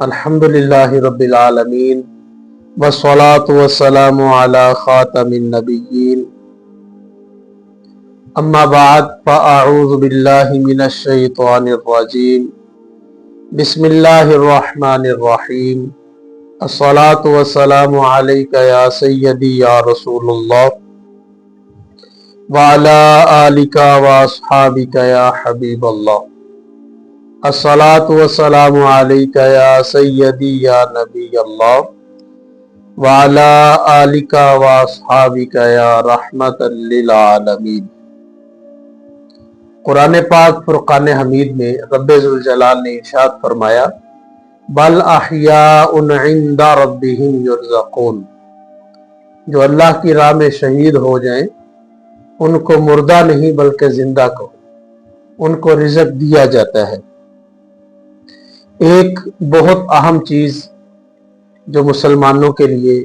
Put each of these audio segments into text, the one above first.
अल्हम्दुलिल्लाह रब्बिल आलमीन वस्सलातु वस्सलामु अला खातमिन नबिय्यीन अम्मा बाद फ़अऊज़ु बिल्लाहि मिनश शैतानिर रजीम बिस्मिल्लाहिर रहमानिर रहीम अस्सलातु वस्सलामु अलैका या सय्यदी या रसूलुल्लाह व अला आलिका व अस्हाबिका या हबीबल्लाह अस्सलातु वस्सलामु अलैका या सय्यदी या नबी अल्लाह व अला आलिका व अस्हाबिका या रहमतल लिल आलमीन। कुरान पाक फुरकान हमीद में रब्बे ज़ुल जलाल ने इरशाद फरमाया, बल अहयाउन इंदा रब्बिहिम युरज़क़ून, जो अल्लाह की राह में शहीद हो जाएं उनको मुर्दा नहीं बल्कि जिंदा कहो, उनको रिज़्क़ दिया जाता है। एक बहुत अहम चीज़ जो मुसलमानों के लिए,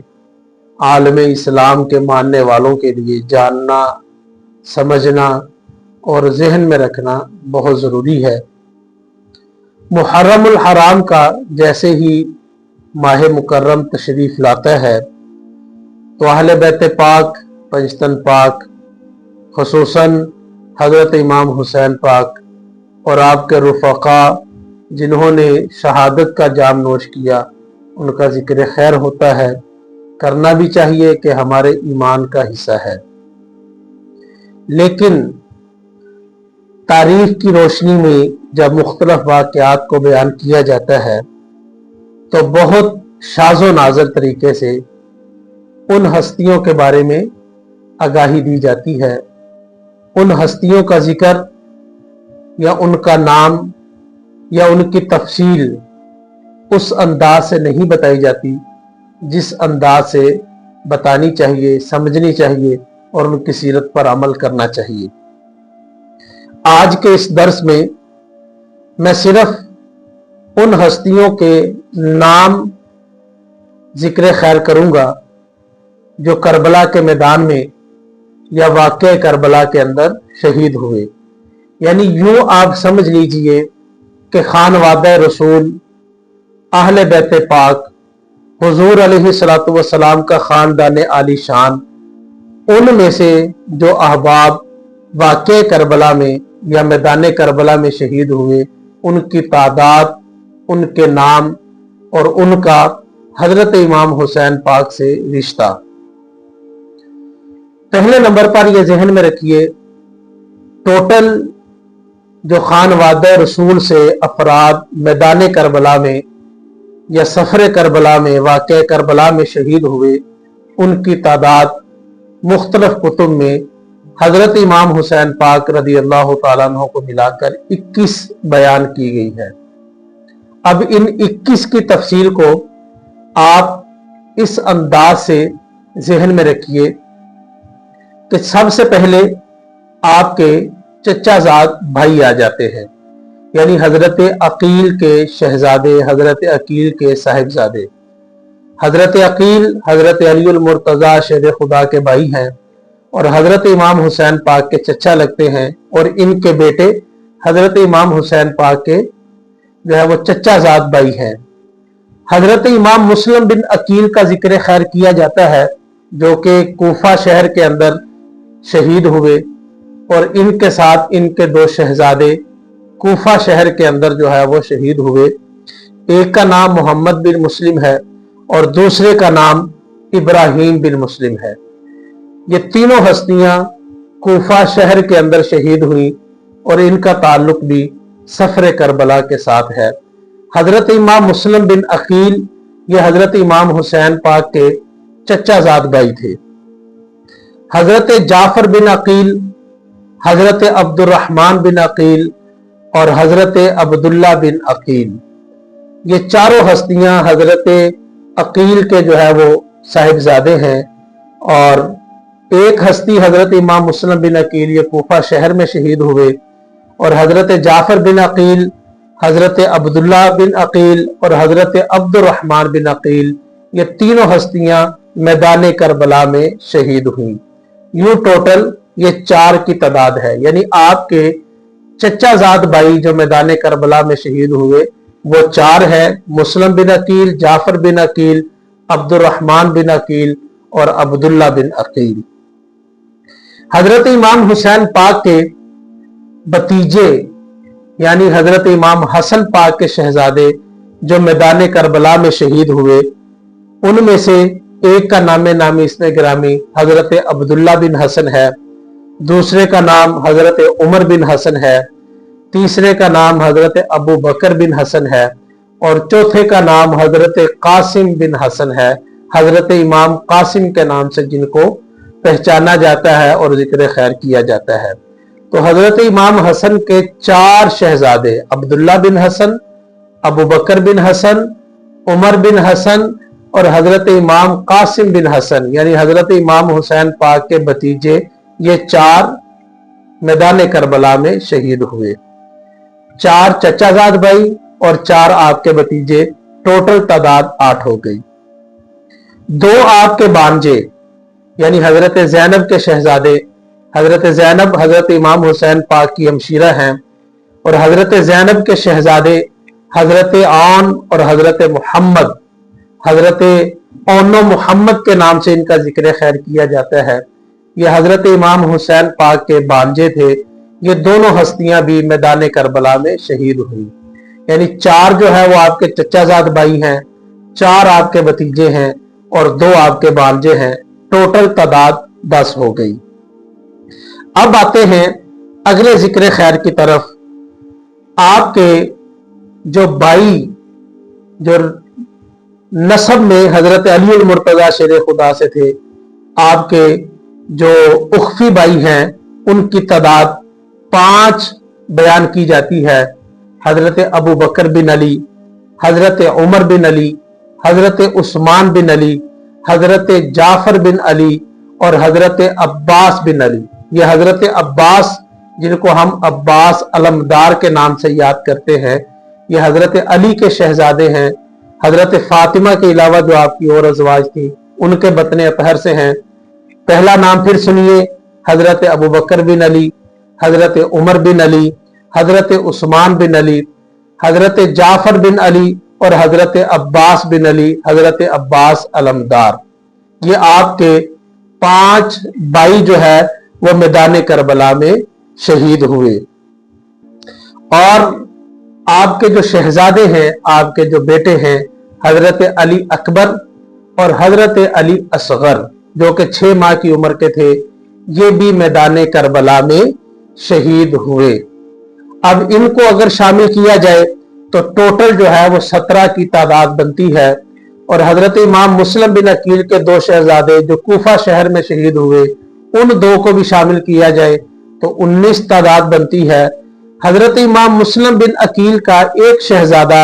आलमे इस्लाम के मानने वालों के लिए जानना, समझना और जहन में रखना बहुत ज़रूरी है। मुहर्रमुल हराम का जैसे ही माह मुकर्रम तशरीफ़ लाता है तो अहले बैत पाक, पंजतन पाक, खुसूसन हज़रत इमाम हुसैन पाक और आपके रुफ़क़ा जिन्होंने शहादत का जाम नोश किया, उनका ज़िक्र खैर होता है, करना भी चाहिए कि हमारे ईमान का हिस्सा है। लेकिन तारीख की रोशनी में जब मुख्तलिफ वाक़यात को बयान किया जाता है तो बहुत शाज़ो नाज़र तरीके से उन हस्तियों के बारे में आगाही दी जाती है। उन हस्तियों का जिक्र या उनका नाम या उनकी तफसील उस अंदाज से नहीं बताई जाती जिस अंदाज से बतानी चाहिए, समझनी चाहिए और उनकी सीरत पर अमल करना चाहिए। आज के इस दर्स में मैं सिर्फ उन हस्तियों के नाम जिक्र खैर करूंगा जो करबला के मैदान में या वाक़या करबला के अंदर शहीद हुए। यानी यूं आप समझ लीजिए कि खानवादा रसूल, अहले बैत पाक, हुजूर अलैहिस्सलातु वस्सलाम का खानदान आली शान, उनमें से जो अहबाब वाक़या करबला में या मैदान करबला में शहीद हुए, उनकी तादाद, उनके नाम और उनका हजरत इमाम हुसैन पाक से रिश्ता। पहले नंबर पर यह जहन में रखिए, टोटल जो खानवादा रसूल से अफराद मैदान करबला में या सफर करबला में, वाक़या करबला में शहीद हुए, उनकी तादाद मुख्तलिफ कुतुब में हजरत इमाम हुसैन पाक रज़ी अल्लाह तआला अन्हु को मिलाकर 21 बयान की गई है। अब इन 21 की तफसील को आप इस अंदाज से जहन में रखिए कि सबसे पहले आपके चचाजाद भाई आ जाते हैं, यानी हजरत अकील के शहजादे, हजरत अकील के साहिबजादे। हजरत अकील हजरत अलीउल मुर्तज़ा शेर खुदा के भाई हैं और हजरत इमाम हुसैन पाक के चचा लगते हैं और इनके बेटे हजरत इमाम हुसैन पाक के जो है वो चचाजाद भाई हैं। हजरत इमाम मुस्लिम बिन अकील का जिक्र खैर किया जाता है जो कि कूफा शहर के अंदर शहीद हुए और इनके साथ इनके दो शहजादे कूफा शहर के अंदर जो है वो शहीद हुए। एक का नाम मोहम्मद बिन मुस्लिम है और दूसरे का नाम इब्राहिम बिन मुस्लिम है। ये तीनों हस्तियां कूफा शहर के अंदर शहीद हुई और इनका ताल्लुक भी सफर करबला के साथ है। हजरत इमाम मुस्लिम बिन अकील ये हजरत इमाम हुसैन पाक के चचाजाद भाई थे। हजरत जाफर बिन अकील, हजरत अब्दुर्रहमान बिन अकील और हजरत अब्दुल्ला बिन अकील, ये चारों हस्तियां हजरत अकील के जो है वो साहिबजादे हैं। और एक हस्ती हजरत इमाम मुस्लिम बिन अकील ये कूफा शहर में शहीद हुए और हजरत जाफर बिन अकील, हजरत अब्दुल्ला बिन अकील और हजरत अब्दुर्रहमान बिन अकील, ये तीनों हस्तियां मैदान करबला में शहीद हुई। यूं टोटल ये 4 की तादाद है। यानी आपके चचाजाद भाई जो मैदान करबला में शहीद हुए, वो चार है, मुस्लिम बिन अकील, जाफर बिन अकील, अब्दुर्रहमान बिन अकील और अब्दुल्ला बिन अकील। हजरत इमाम हुसैन पाक के भतीजे यानी हजरत इमाम हसन पाक के शहजादे जो मैदान करबला में शहीद हुए, उनमें से एक का नाम नामी इसमें गिरामी हजरत अब्दुल्ला बिन हसन है, दूसरे का नाम हजरत उमर बिन हसन है, तीसरे का नाम हजरत अबू बकर बिन हसन है और चौथे का नाम हजरत कासिम बिन हसन है। हजरत इमाम कासिम के नाम से जिनको पहचाना जाता है और जिक्र खैर किया जाता है। तो हजरत इमाम हसन के चार शहजादे अब्दुल्ला बिन हसन, अबू बकर बिन हसन, उमर बिन हसन और हजरत इमाम कासिम बिन हसन यानी हजरत इमाम हुसैन पाक के भतीजे, ये चार मैदान करबला में शहीद हुए। चार चचाजाद भाई और चार आपके भतीजे, टोटल तादाद 8 हो गई। दो आपके बांजे यानी हजरत जैनब के शहजादे, हजरत जैनब हजरत इमाम हुसैन पाक की हमशीरा हैं और हजरत जैनब के शहजादे हजरत आन और हजरत मोहम्मद, हजरत ओनो मोहम्मद के नाम से इनका जिक्र खैर किया जाता है। ये हजरत इमाम हुसैन पाक के बांजे थे। ये दोनों हस्तियां भी मैदान करबला में शहीद हुई। यानी चार जो है वो आपके चचाजाद भाई हैं, चार आपके भतीजे हैं और दो आपके बांजे हैं। टोटल तादाद 10 हो गई। अब आते हैं अगले जिक्र खैर की तरफ। आपके जो भाई जो नसब में हजरत अली मुर्तजा शेर खुदा से थे, आपके जो उख्फी भाई हैं, उनकी तादाद 5 बयान की जाती है। हजरत अबू बकर बिन अली, हजरत उमर बिन अली, हजरत उस्मान बिन अली, हजरत जाफर बिन अली और हजरत अब्बास बिन अली। ये हजरत अब्बास जिनको हम अब्बास अलमदार के नाम से याद करते हैं, ये हजरत अली के शहजादे हैं। हजरत फातिमा के अलावा जो आपकी और अज़वाज थी उनके बतने अतहर से हैं। पहला नाम फिर सुनिए, हजरत अबू बकर बिन अली, हजरत उमर बिन अली, हजरत उस्मान बिन अली, हजरत जाफर बिन अली और हजरत अब्बास बिन अली, हजरत अब्बास अलमदार। ये आपके 5 भाई जो है वो मैदान करबला में शहीद हुए। और आपके जो शहजादे हैं, आपके जो बेटे हैं, हजरत अली अकबर और हजरत अली असगर जो कि 6 माह की उम्र के थे, ये भी मैदान करबला में शहीद हुए। अब इनको अगर शामिल किया जाए तो टोटल जो है वो 17 की तादाद बनती है। और हजरत इमाम मुस्लिम बिन अकील के 2 शहजादे जो कूफा शहर में शहीद हुए, उन 2 को भी शामिल किया जाए तो 19 तादाद बनती है। हजरत इमाम मुस्लिम बिन अकील का एक शहजादा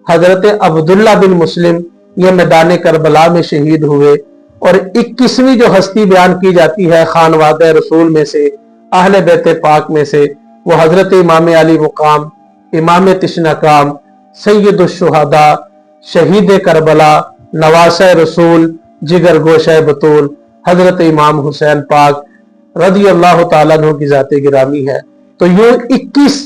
हजरत अब्दुल्ला बिन मुस्लिम, ये मैदान करबला में शहीद हुए। और 21वीं जो हस्ती बयान की जाती है खानवादे रसूल में से, अहले बैत पाक में से, वो हजरत इमाम अली मुकाम, इमाम तिश्नकाम, सैयदुश्शुहदा, शहीद करबला, नवासे रसूल, जिगर गोशे बतूल, हजरत इमाम हुसैन पाक रदी अल्लाह ताला अन्हु की जाते गिरामी है। तो ये 21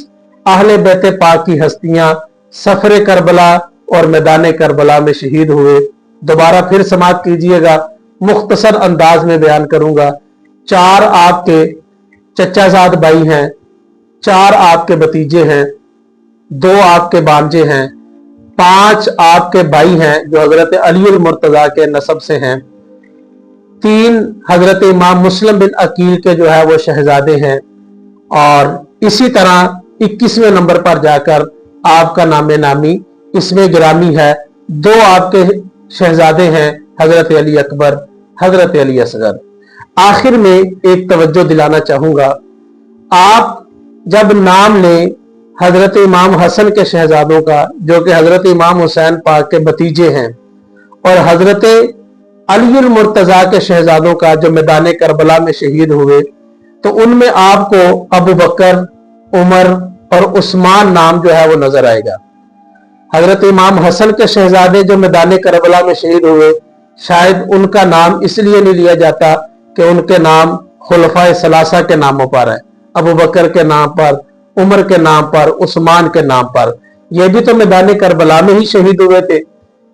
अहले बैत पाक की हस्तियां सफर करबला और मैदान करबला में शहीद हुए। दोबारा फिर समाप्त कीजिएगा, मुख्तसर अंदाज में बयान करूंगा। 4 आपके चचाजाद भाई हैं, 4 आपके भतीजे हैं, 2 आपके बांजे हैं, 5 आपके भाई हैं जो हजरत अली मुर्तजा के नसब से हैं, 3 हजरत इमाम मुस्लिम बिन अकील के जो है वो शहजादे हैं। और इसी तरह 21वें नंबर पर जाकर आपका नामे नामी इसमें गिरामी है। 2 आपके शहजादे हैं, हजरत अली अकबर, हजरत अली असगर। आखिर में एक तवज्जो दिलाना चाहूंगा, आप जब नाम लें हजरत इमाम हसन के शहजादों का जो कि हजरत इमाम हुसैन पाक के भतीजे हैं, और हजरत अली मुर्तजा के शहजादों का जो मैदान करबला में शहीद हुए, तो उनमें आपको अबू बकर, उमर और उस्मान नाम जो है वो नजर आएगा। हजरत इमाम हसन के शहजादे जो मैदान करबला में शहीद हुए, शायद उनका नाम इसलिए नहीं लिया जाता कि उनके नाम खुलफाए सलासा के नामों पर है, अबू बकर के नाम पर, उमर के नाम पर, उस्मान के नाम पर। ये भी तो मैदान करबला में ही शहीद हुए थे।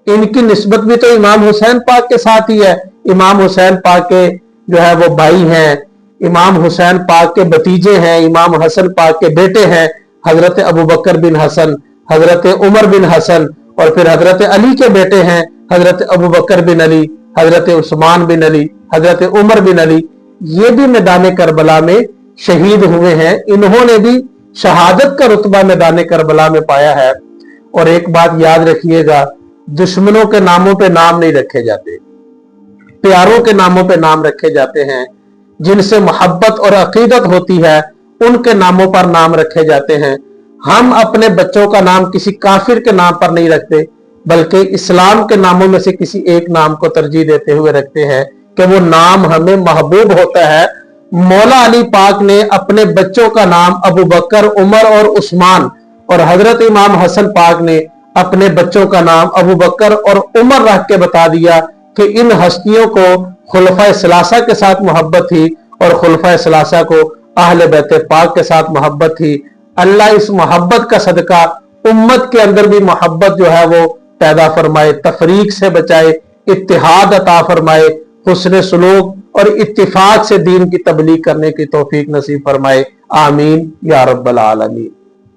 इनकी निस्बत भी तो इमाम हुसैन पाक के साथ ही है। इमाम हुसैन पाक के जो है वो भाई हैं, इमाम हुसैन पाक के भतीजे हैं, इमाम हसन पाक के बेटे हैं, हजरत अबू बकर बिन हसन, हजरत उमर बिन हसन, और फिर हजरत अली के बेटे हैं हजरत अबू बकर बिन अली, हजरत उस्मान बिन अली, हजरत उमर बिन अली। ये भी मैदान करबला में शहीद हुए हैं। इन्होंने भी शहादत का रुतबा मैदान करबला में पाया है। और एक बात याद रखिएगा, दुश्मनों के नामों पे नाम नहीं रखे जाते, प्यारों के नामों पे नाम रखे जाते हैं। जिनसे मोहब्बत और अकीदत होती है उनके नामों पर नाम रखे जाते हैं। हम अपने बच्चों का नाम किसी काफिर के नाम पर नहीं रखते, बल्कि इस्लाम के नामों में से किसी एक नाम को तरजीह देते हुए रखते हैं कि वो नाम हमें महबूब होता है। मौला अली पाक ने अपने बच्चों का नाम अबू बकर, उमर और उस्मान, और हजरत इमाम हसन पाक ने अपने बच्चों का नाम अबू बकर और उमर रख के बता दिया कि इन हस्तियों को खुलफा सलासा के साथ मोहब्बत थी और खुलफा सलासा को अहले बैत पाक के साथ मोहब्बत थी। अल्लाह इस मोहब्बत का सदका उम्मत के अंदर भी मोहब्बत जो है वो पैदा फरमाए, तफरीक से बचाए, इत्तिहाद अता फरमाए, हुस्न सुलूक और इत्तिफाक से दीन की तबलीग करने की तौफीक नसीब फरमाए। आमीन या रब्बल आलमीन।